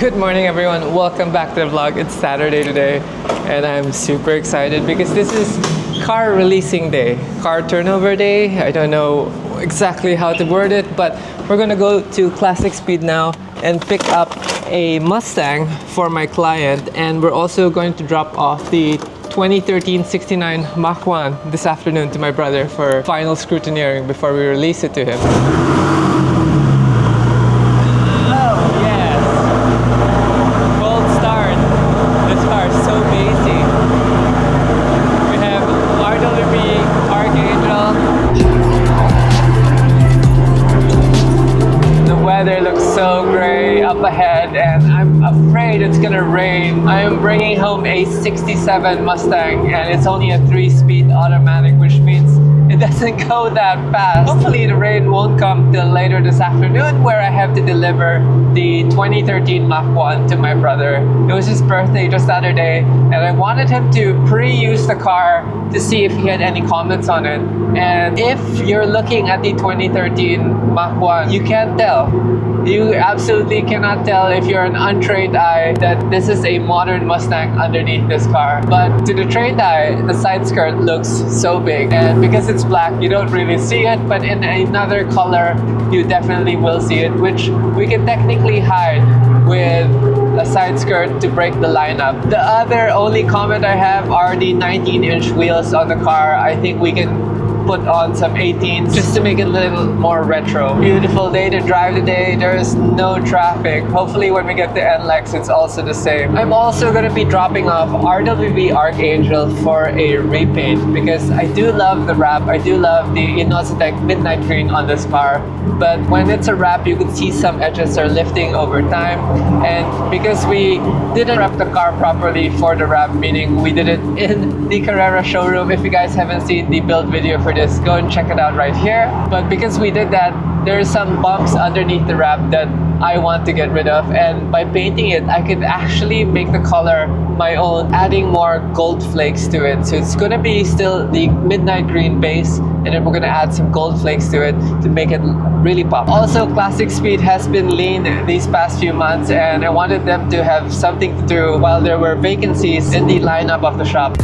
Good morning everyone, welcome back to the vlog. It's Saturday today and I'm super excited because this is car releasing day, car turnover day. I don't know exactly how to word it, but we're gonna go to Classic Speed now and pick up a Mustang for my client, and we're also going to drop off the 2013 69 Mach 1 this afternoon to my brother for final scrutineering before we release it to him. Weather looks so gray up ahead and I'm afraid it's gonna rain. I am bringing home a 67 Mustang and it's only a 3-speed automatic, which means it doesn't go that fast. Hopefully the rain won't come till later this afternoon, where I have to deliver the 2013 Mach 1 to my brother. It was his birthday just the other day and I wanted him to pre-use the car to see if he had any comments on it. And if you're looking at the 2013 Mach 1, you can't tell. You absolutely cannot tell if you're an untrained eye that this is a modern Mustang underneath this car. But to the trained eye, the side skirt looks so big, and because it's black, you don't really see it, but in another color, you definitely will see it, which we can technically hide with a side skirt to break the lineup. The other only comment I have are the 19-inch wheels on the car. I think we can put on some 18s just to make it a little more retro. Beautiful day to drive today. There's no traffic. Hopefully when we get to NLEX, it's also the same. I'm also going to be dropping off RWB Archangel for a repaint because I do love the wrap. I do love the Innosetec Midnight Green on this car. But when it's a wrap, you can see some edges are lifting over time. And because we didn't wrap the car properly for the wrap, meaning we did it in the Carrera showroom. If you guys haven't seen the build video for this, go and check it out right here. But because we did that, there's some bumps underneath the wrap that I want to get rid of, and by painting it, I could actually make the color my own, adding more gold flakes to it. So it's gonna be still the midnight green base, and then we're gonna add some gold flakes to it to make it really pop. Also, Classic Speed has been lean these past few months, and I wanted them to have something to do while there were vacancies in the lineup of the shop.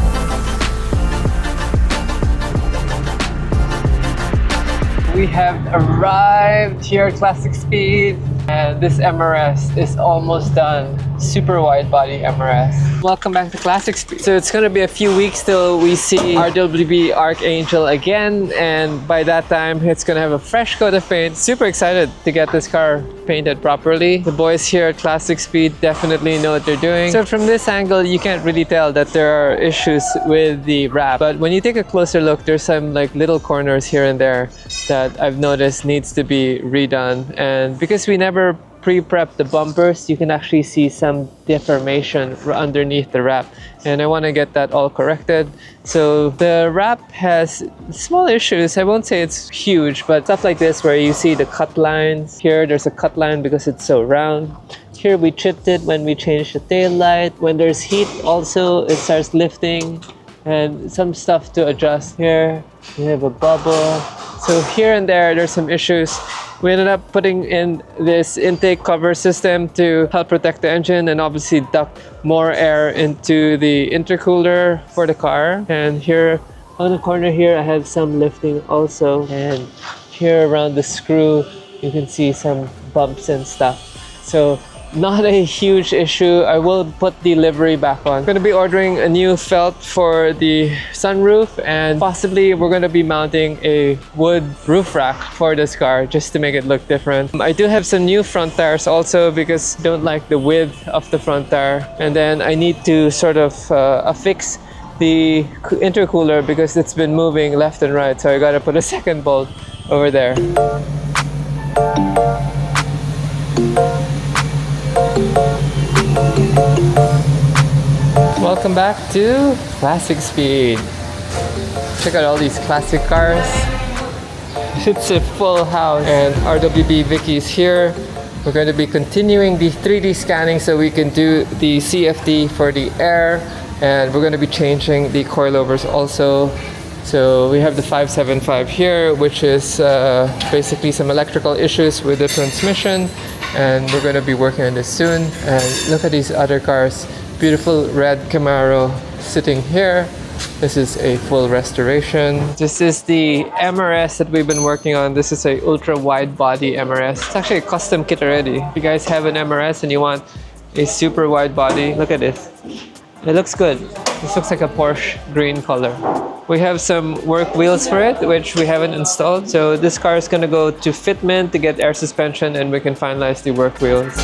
We have arrived here at Classic Speed, and this MRS is almost done. Super wide body MRS. Welcome back to Classic Speed. So it's gonna be a few weeks till we see RWB Archangel again, and by that time it's gonna have a fresh coat of paint. Super excited to get this car painted properly. The boys here at Classic Speed definitely know what they're doing. So from this angle, you can't really tell that there are issues with the wrap, but when you take a closer look, there's some like little corners here and there that I've noticed needs to be redone. And because we never pre-prep the bumpers, you can actually see some deformation underneath the wrap, and I want to get that all corrected. So the wrap has small issues. I won't say it's huge, but stuff like this where you see the cut lines. Here there's a cut line because it's so round. Here we chipped it when we changed the tail light. When there's heat also, it starts lifting, and some stuff to adjust. Here we have a bubble. So here and there, there's some issues. We ended up putting in this intake cover system to help protect the engine and obviously duct more air into the intercooler for the car. And here on the corner here, I have some lifting also. And here around the screw, you can see some bumps and stuff. So not a huge issue. I will put the livery back on. I'm going to be ordering a new felt for the sunroof, and possibly we're going to be mounting a wood roof rack for this car just to make it look different. I do have some new front tires also because I don't like the width of the front tire, and then I need to sort of affix the intercooler because it's been moving left and right, so I got to put a second bolt over there. Welcome back to Classic Speed. Check out all these classic cars. It's a full house, and RWB Vicky's here. We're going to be continuing the 3D scanning so we can do the CFD for the air, and we're going to be changing the coilovers also. So we have the 575 here, which is basically some electrical issues with the transmission. and we're gonna be working on this soon. And look at these other cars. Beautiful red Camaro sitting here. This is a full restoration. This is the MRS that we've been working on. This is a ultra wide body MRS. It's actually a custom kit already. If you guys have an MRS and you want a super wide body, look at this. It looks good. This looks like a Porsche green color. We have some work wheels for it, which we haven't installed. So this car is gonna go to fitment to get air suspension, and we can finalize the work wheels.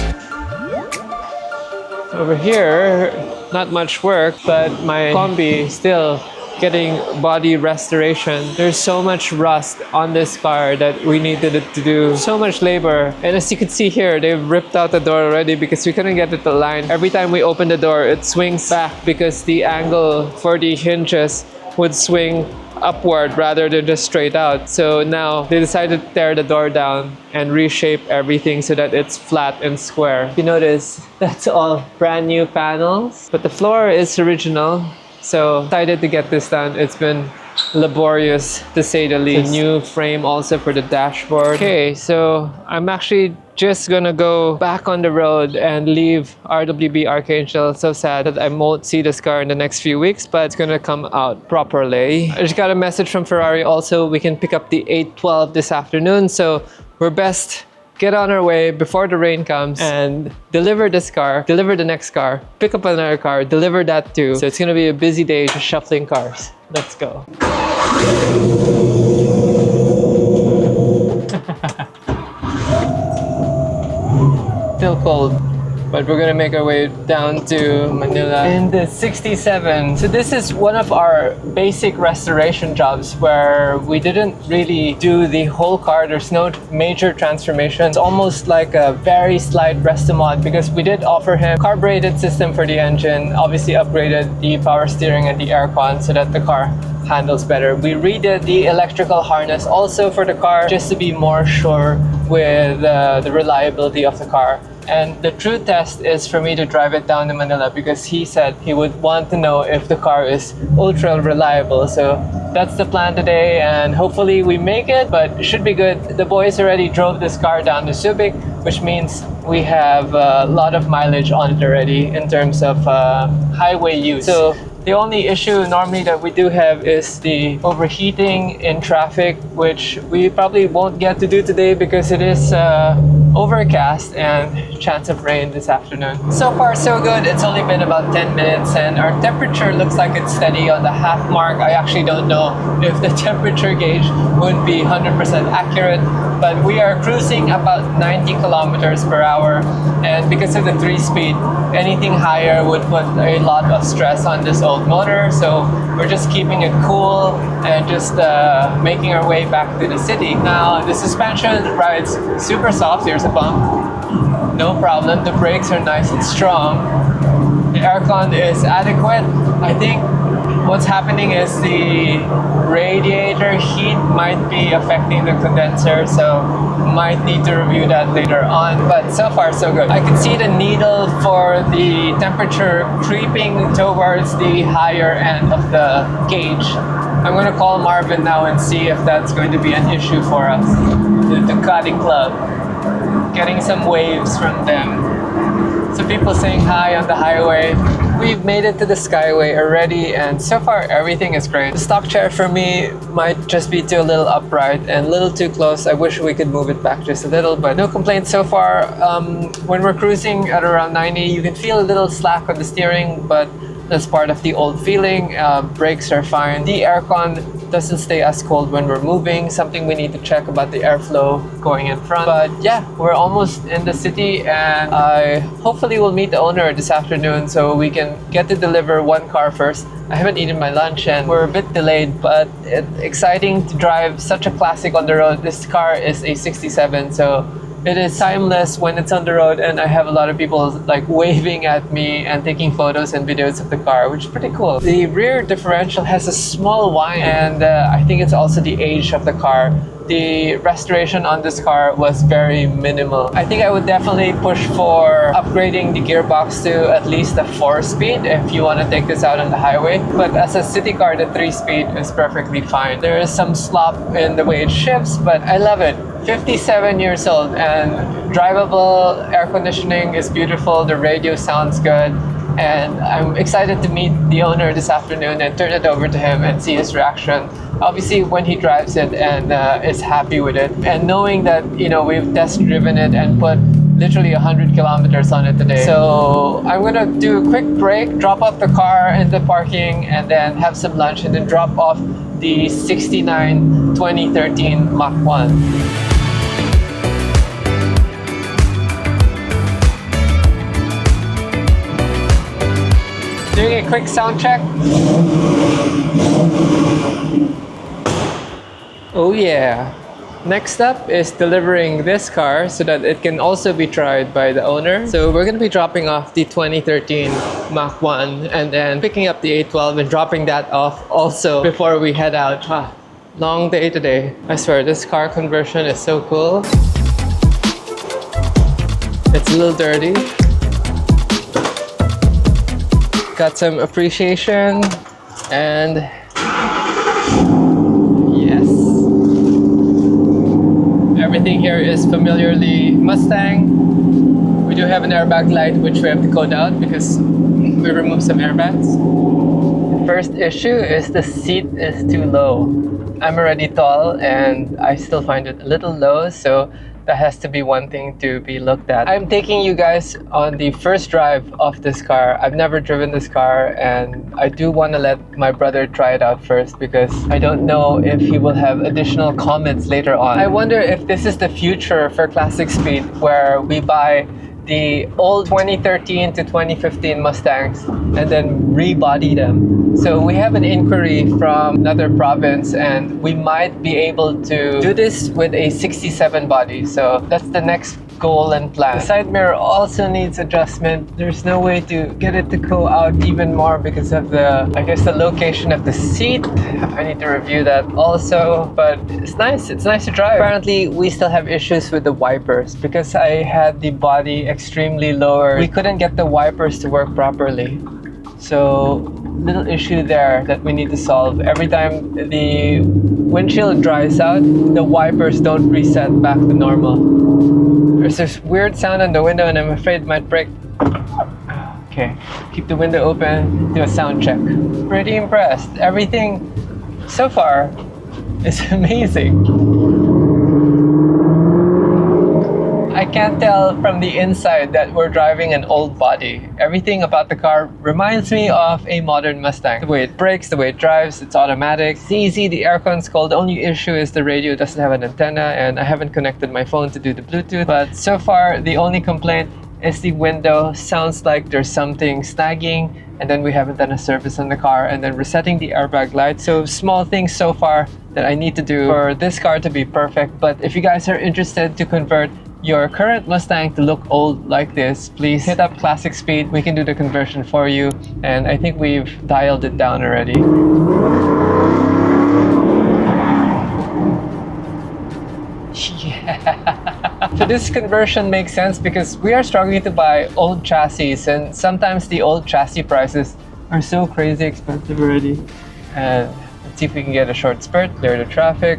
Over here, not much work, but my Combi still getting body restoration. There's so much rust on this car that we needed it to do so much labor. And as you can see here, they've ripped out the door already because we couldn't get it to align. Every time we open the door, it swings back because the angle for the hinges would swing upward rather than just straight out. So now they decided to tear the door down and reshape everything so that it's flat and square. If you notice, that's all brand new panels, but the floor is original. So excited to get this done. It's been laborious to say the least. A new frame also for the dashboard. Okay, so I'm actually just gonna go back on the road and leave RWB Archangel. So sad that I won't see this car in the next few weeks, but it's gonna come out properly. I just got a message from Ferrari also. We can pick up the 812 this afternoon, so we're best get on our way before the rain comes and deliver this car, deliver the next car, pick up another car, deliver that too. So it's gonna be a busy day just shuffling cars. Let's go. Still cold, but we're gonna make our way down to Manila in the 67. So this is one of our basic restoration jobs where we didn't really do the whole car. There's no major transformation. It's almost like a very slight resto-mod because we did offer him carbureted system for the engine, obviously upgraded the power steering and the aircon so that the car handles better. We redid the electrical harness also for the car just to be more sure with the reliability of the car. And the true test is for me to drive it down to Manila because he said he would want to know if the car is ultra reliable. So that's the plan today, and hopefully we make it, but it should be good. The boys already drove this car down to Subic, which means we have a lot of mileage on it already in terms of highway use. So the only issue normally that we do have is the overheating in traffic, which we probably won't get to do today because it is overcast and chance of rain this afternoon. So far so good. It's only been about 10 minutes and our temperature looks like it's steady on the half mark. I actually don't know if the temperature gauge would be 100% accurate, but we are cruising about 90 kilometers per hour, and because of the 3-speed, anything higher would put a lot of stress on this old motor. So we're just keeping it cool and just making our way back to the city. Now the suspension rides super soft. Here's a bump, no problem. The brakes are nice and strong. The aircon is adequate. I think what's happening is the radiator heat might be affecting the condenser, so might need to review that later on, but so far so good. I can see the needle for the temperature creeping towards the higher end of the gauge. I'm going to call Marvin now and see if that's going to be an issue for us. The Ducati Club, getting some waves from them. So people saying hi on the highway. We've made it to the Skyway already, and so far everything is great. The stock chair for me might just be too a little upright and a little too close. I wish we could move it back just a little, but no complaints so far. When we're cruising at around 90, you can feel a little slack on the steering, but that's part of the old feeling. Brakes are fine. The aircon doesn't stay as cold when we're moving, something we need to check about the airflow going in front. But yeah, we're almost in the city, and I hopefully will meet the owner this afternoon so we can get to deliver one car first. I haven't eaten my lunch and we're a bit delayed, but it's exciting to drive such a classic on the road. This car is a 67, so it is timeless when it's on the road, and I have a lot of people like waving at me and taking photos and videos of the car, which is pretty cool. The rear differential has a small whine, and I think it's also the age of the car. the restoration on this car was very minimal. I think I would definitely push for upgrading the gearbox to at least a 4-speed if you want to take this out on the highway. But as a city car, the 3-speed is perfectly fine. There is some slop in the way it shifts, but I love it. 57 years old and drivable, air conditioning is beautiful, the radio sounds good, and I'm excited to meet the owner this afternoon and turn it over to him and see his reaction. Obviously when he drives it and is happy with it, and knowing that, you know, we've test driven it and put literally 100 kilometers on it today. So I'm gonna do a quick break, drop off the car in the parking, and then have some lunch, and then drop off the 69 2013 Mach 1. Doing a quick sound check. Oh yeah. Next up is delivering this car so that it can also be tried by the owner. So we're going to be dropping off the 2013 Mach 1 and then picking up the 812 and dropping that off also before we head out. Long day today. I swear, this car conversion is so cool. It's a little dirty. Got some appreciation, and yes, everything here is familiarly Mustang. We do have an airbag light which we have to code out because we removed some airbags. The first issue is the seat is too low. I'm already tall and I still find it a little low, so that has to be one thing to be looked at. I'm taking you guys on the first drive of this car. I've never driven this car and I do want to let my brother try it out first because I don't know if he will have additional comments later on. I wonder if this is the future for Classic Speed, where we buy the old 2013 to 2015 Mustangs and then rebody them. So we have an inquiry from another province and we might be able to do this with a 67 body. So that's the next goal and plan. The side mirror also needs adjustment. There's no way to get it to go out even more because of the, I guess, the location of the seat. I need to review that also, but it's nice to drive. Apparently we still have issues with the wipers because I had the body extremely lower. We couldn't get the wipers to work properly. So little issue there that we need to solve. Every time the windshield dries out, the wipers don't reset back to normal. There's this weird sound on the window and I'm afraid it might break. Okay, keep the window open, do a sound check. Pretty impressed. Everything so far is amazing. I can't tell from the inside that we're driving an old body. Everything about the car reminds me of a modern Mustang. The way it brakes, the way it drives, it's automatic. It's easy, the aircon's cold. The only issue is the radio doesn't have an antenna and I haven't connected my phone to do the Bluetooth. But so far, the only complaint is the window. Sounds like there's something snagging, and then we haven't done a service on the car, and then resetting the airbag light. So small things so far that I need to do for this car to be perfect. But if you guys are interested to convert your current Mustang to look old like this, please hit up Classic Speed. We can do the conversion for you, and I think we've dialed it down already. Yeah. So this conversion makes sense because we are struggling to buy old chassis, and sometimes the old chassis prices are so crazy expensive already. And let's see if we can get a short spurt, clear the traffic.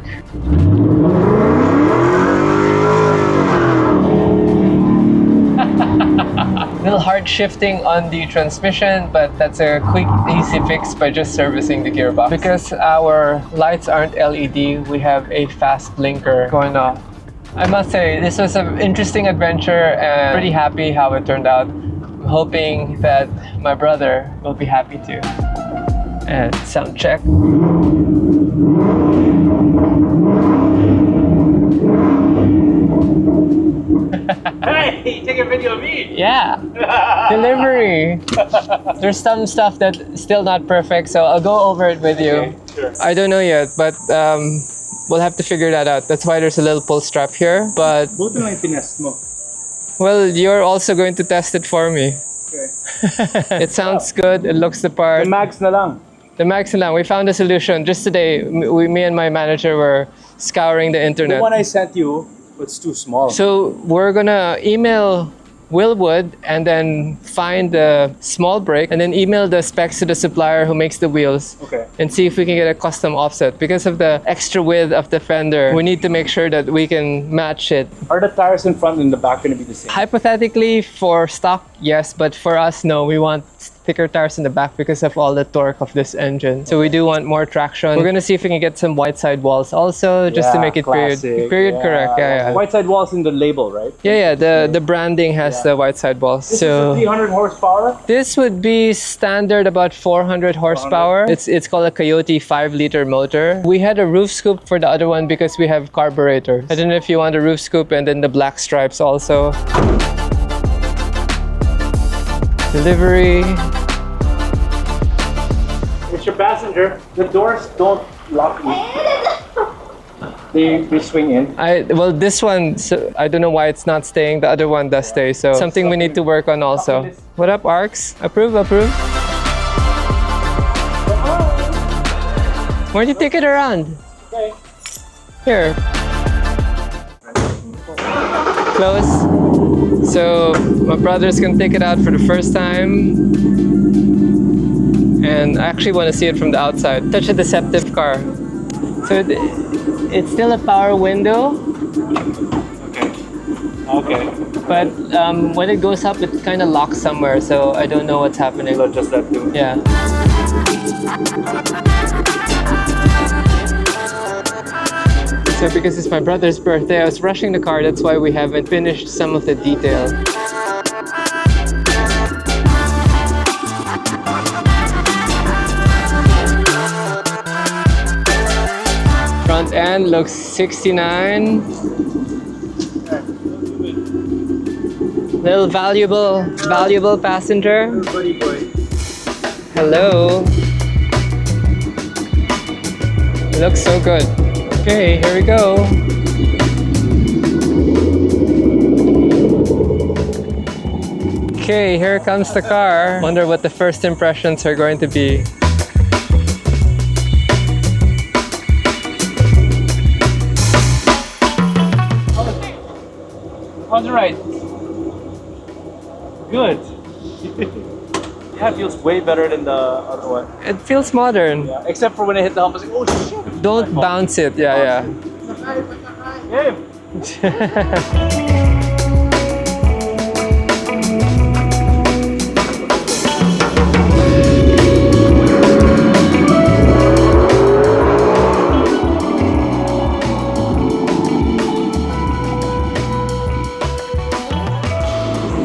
Little hard shifting on the transmission, but that's a quick, easy fix by just servicing the gearbox. Because our lights aren't LED, we have a fast blinker going off. I must say, this was an interesting adventure and pretty happy how it turned out. I'm hoping that my brother will be happy too. And sound check. Hey, take a video of me! Yeah, delivery. There's some stuff that's still not perfect, so I'll go over it with you. Okay, sure. I don't know yet, but we'll have to figure that out. That's why there's a little pull strap here, but... Buti lang tinest mo. Well, you're also going to test it for me. Okay. It sounds good, it looks the part. The mags na lang. The max na lang. We found a solution. Just today, me and my manager were scouring the internet. The one I sent you was too small. So we're gonna email Willwood and then find the small brake and then email the specs to the supplier who makes the wheels. Okay. And see if we can get a custom offset. Because of the extra width of the fender, we need to make sure that we can match it. Are the tires in front and the back going to be the same? Hypothetically, for stock, yes, but for us, no. We want thicker tires in the back because of all the torque of this engine. So we do want more traction. We're gonna see if we can get some white side walls also, just to make it classic. period correct. Yeah. White side walls in the label, right? Yeah. The branding has the white side walls. This so is a 300 horsepower? this would be standard about 400 horsepower. It's called a Coyote 5-liter motor. We had a roof scoop for the other one because we have carburetors. I don't know if you want a roof scoop and then the black stripes also. Delivery. It's your passenger. The doors don't lock you. They swing in. Well, this one, so I don't know why it's not staying. The other one does stay. So something we need to work on also. What up, Arcs? Approve. Where'd you take it around? Okay. Here. Close. So my brothers can take it out for the first time. And I actually want to see it from the outside. Such a deceptive car. So it's still a power window. Okay. But when it goes up, it kind of locks somewhere. So I don't know what's happening. So just that too. Yeah. So because it's my brother's birthday, I was rushing the car. That's why we haven't finished some of the details. Front end looks 69. Little valuable passenger. Buddy boy. Hello. It looks so good. Okay, here we go. Okay, here comes the car. Wonder what the first impressions are going to be. How's the ride? Good. Yeah, it feels way better than the other one. It feels modern. Yeah, except for when I hit the hump, I was like, oh shit. Don't bounce it. Yeah. Yeah.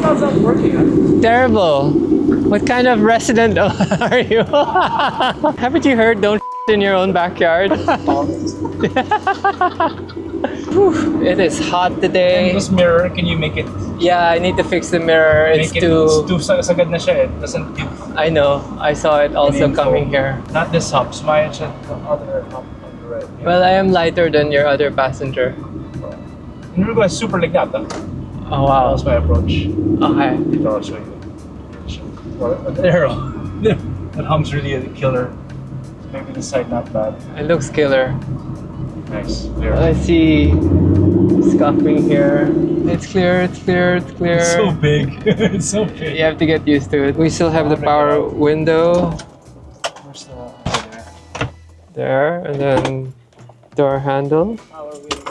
How's that working? Terrible. What kind of resident are you? Haven't you heard don't in your own backyard? Whew, it is hot today. And this mirror, can you make it? Yeah, I need to fix the mirror. It's too sagad na siya. It doesn't give. I know. I saw it also info. coming here. Not this hump. Smile siya the other hump on the right. Yeah. Well, I am lighter than your other passenger. And we're going super like that. Oh wow. That was my approach. Okay. Dito I'll show you. An arrow. That hump's really a killer. Maybe this side not bad. It looks killer. Nice. Clear. I see scuffing here. It's clear. It's so big. It's so big. You have to get used to it. We still have the power window. Where's the There, and then door handle.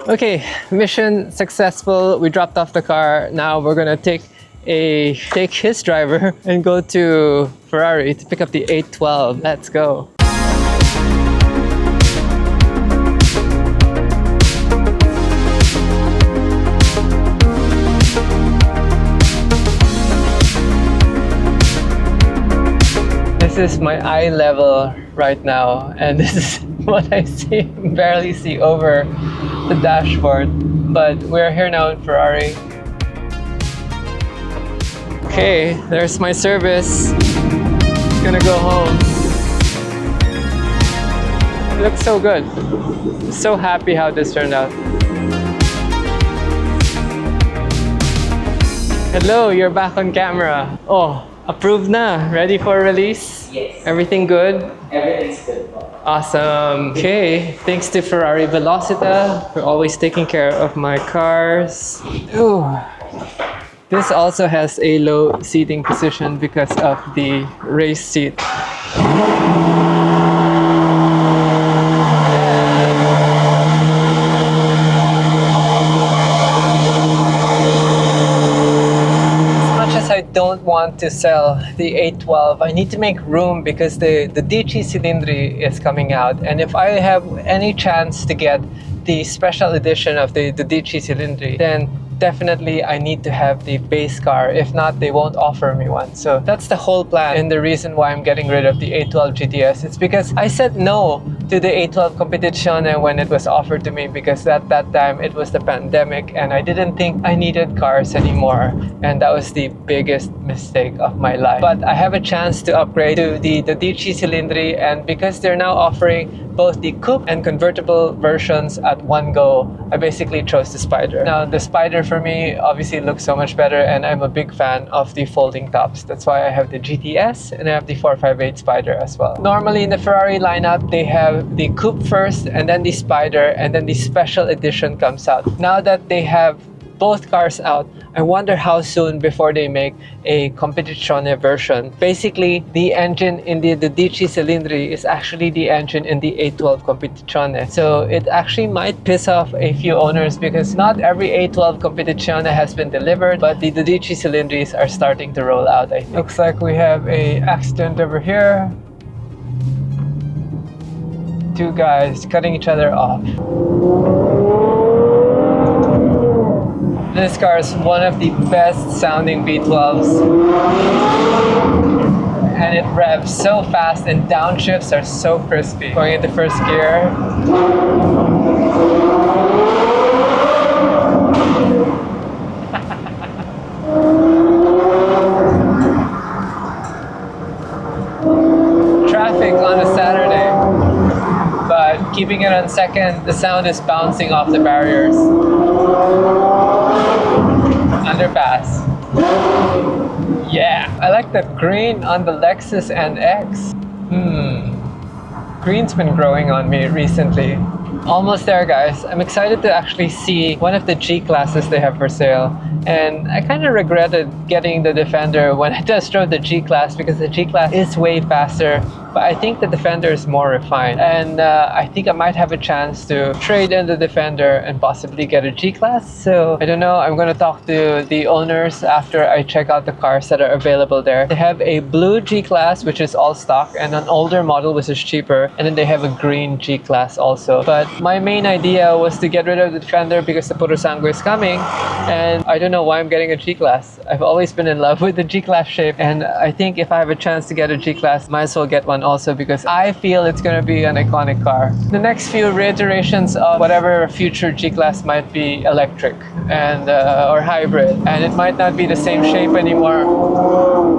Okay, mission successful. We dropped off the car. Now we're gonna take his driver and go to Ferrari to pick up the 812. Let's go. This is my eye level right now, and this is what I see, barely see over the dashboard. But we're here now in Ferrari. Okay, there's my service. Gonna go home. It looks so good. So happy how this turned out. Hello, you're back on camera. Oh, Approved na. Ready for release? Yes. Everything good? Everything's good po. Awesome. Okay. Thanks to Ferrari Velocita for always taking care of my cars. Ooh. This also has a low seating position because of the race seat. I don't want to sell the 812. I need to make room because the DC Cilindri is coming out, and if I have any chance to get the special edition of the DC Cilindri, then definitely I need to have the base car. If not, they won't offer me one. So that's the whole plan, and the reason why I'm getting rid of the 812 GTS. It's because I said no to the 812 Competizione when it was offered to me, because at that time it was the pandemic and I didn't think I needed cars anymore, and that was the biggest mistake of my life. But I have a chance to upgrade to the DC Cilindri, and because they're now offering both the coupe and convertible versions at one go, I basically chose the Spider. Now the Spider for me obviously looks so much better, and I'm a big fan of the folding tops. That's why I have the GTS and I have the 458 Spider as well. Normally in the Ferrari lineup, they have the coupe first and then the Spider, and then the special edition comes out. Now that they have both cars out, I wonder how soon before they make a Competizione version. Basically, the engine in the DC Cilindri is actually the engine in the 812 Competizione. So it actually might piss off a few owners, because not every 812 Competizione has been delivered, but the DC Cilindris are starting to roll out, I think. Looks like we have a accident over here. Two guys cutting each other off. This car is one of the best sounding V12s, and it revs so fast, and downshifts are so crispy. Going into first gear. Traffic on a Saturday, but keeping it on second, the sound is bouncing off the barriers. Underpass. Yeah, I like the green on the Lexus NX. Green's been growing on me recently. Almost there, guys. I'm excited to actually see one of the G classes they have for sale. And I kind of regretted getting the Defender when I test drove the G class, because the G class is way faster, but I think the Defender is more refined. And I think I might have a chance to trade in the Defender and possibly get a G class. So I don't know. I'm going to talk to the owners after I check out the cars that are available there. They have a blue G class, which is all stock, and an older model which is cheaper. And then they have a green G class also. But my main idea was to get rid of the Defender because the Purosangue is coming, and I don't know why I'm getting a G-Class. I've always been in love with the G-Class shape, and I think if I have a chance to get a G-Class, might as well get one also, because I feel it's going to be an iconic car. The next few reiterations of whatever future G-Class might be electric and or hybrid, and it might not be the same shape anymore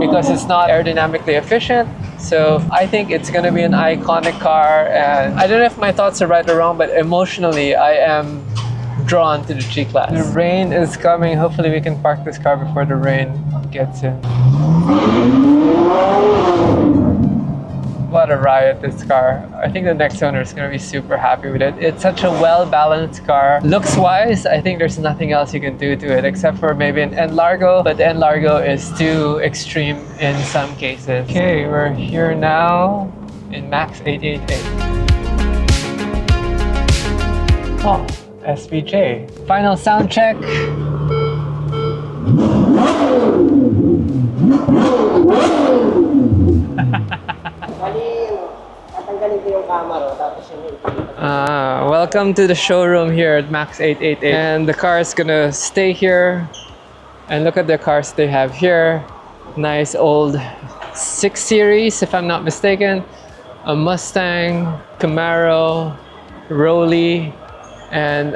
because it's not aerodynamically efficient. So I think it's going to be an iconic car, and I don't know if my thoughts are right or wrong, but emotionally I am drawn to the G-Class. The rain is coming. Hopefully we can park this car before the rain gets in. What a riot, this car. I think the next owner is going to be super happy with it. It's such a well-balanced car. Looks-wise, I think there's nothing else you can do to it except for maybe an N Largo, but the N Largo is too extreme in some cases. Okay, we're here now in Max 888. Oh, SVJ. Final sound check. Welcome to the showroom here at Max 888, and the car is gonna stay here. And look at the cars they have here. Nice old 6 Series, if I'm not mistaken. A Mustang, Camaro, Rolly, and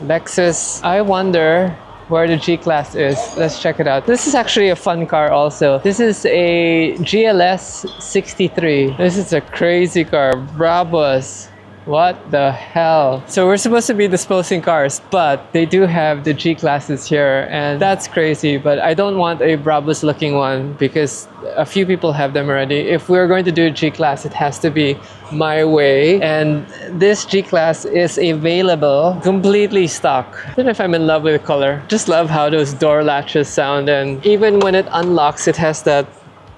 Lexus. I wonder where the G-Class is. Let's check it out. This is actually a fun car also. This is a GLS 63. This is a crazy car. Brabus. What the hell? So we're supposed to be disposing cars, but they do have the G classes here, and that's crazy. But I don't want a Brabus looking one because a few people have them already. If we're going to do a G class, it has to be my way. And this G class is available completely stock. I don't know if I'm in love with the color. Just love how those door latches sound, and even when it unlocks, it has that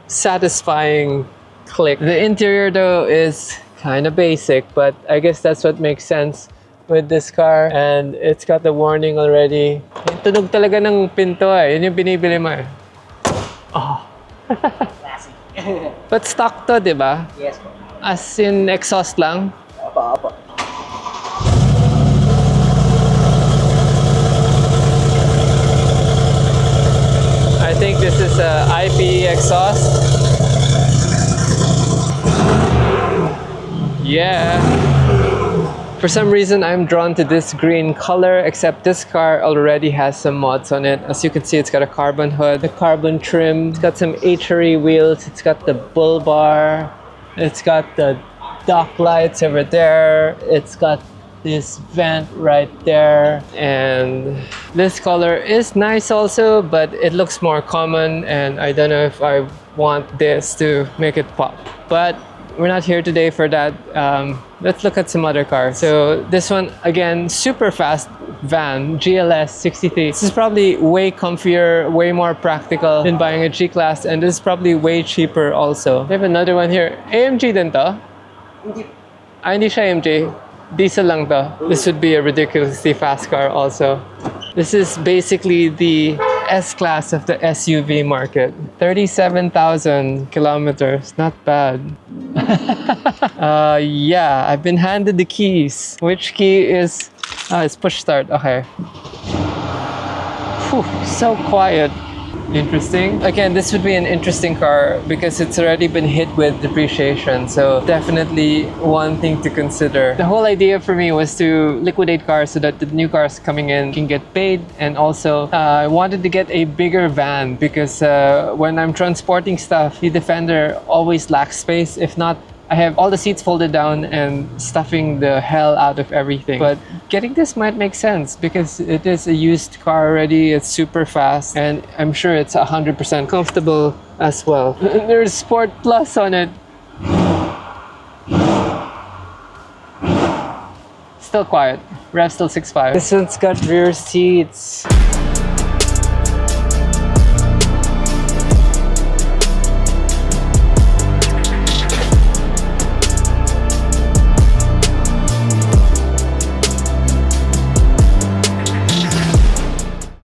satisfying click. The interior though is kind of basic, but I guess that's what makes sense with this car. And it's got the warning already. Yung tunog talaga ng pinto eh. Yun yung binibili mo eh. Oh. Classic. But stock to, di ba? Yes po. As in exhaust lang? Opo, opo. I think this is a IPE exhaust. Yeah. For some reason, I'm drawn to this green color, except this car already has some mods on it. As you can see, it's got a carbon hood, the carbon trim, it's got some HRE wheels, it's got the bull bar, it's got the dock lights over there, it's got this vent right there, and this color is nice also, but it looks more common, and I don't know if I want this to make it pop. But we're not here today for that. Let's look at some other cars. So this one, again, super fast van, GLS 63. This is probably way comfier, way more practical than buying a G-Class, and this is probably way cheaper also. We have another one here. AMG din to? Hindi siya AMG. Diesel lang to. This would be a ridiculously fast car also. This is basically the S-Class of the SUV market. 37,000 kilometers, not bad. Yeah, I've been handed the keys. Which key is... it's push start, okay. Whew, so quiet. Interesting. Again, this would be an interesting car because it's already been hit with depreciation. So definitely one thing to consider. The whole idea for me was to liquidate cars so that the new cars coming in can get paid. And also I wanted to get a bigger van because when I'm transporting stuff, the Defender always lacks space. If not, I have all the seats folded down and stuffing the hell out of everything. But getting this might make sense because it is a used car already. It's super fast and I'm sure it's 100% comfortable as well. There's Sport Plus on it. Still quiet. Rev still 6.5. This one's got rear seats.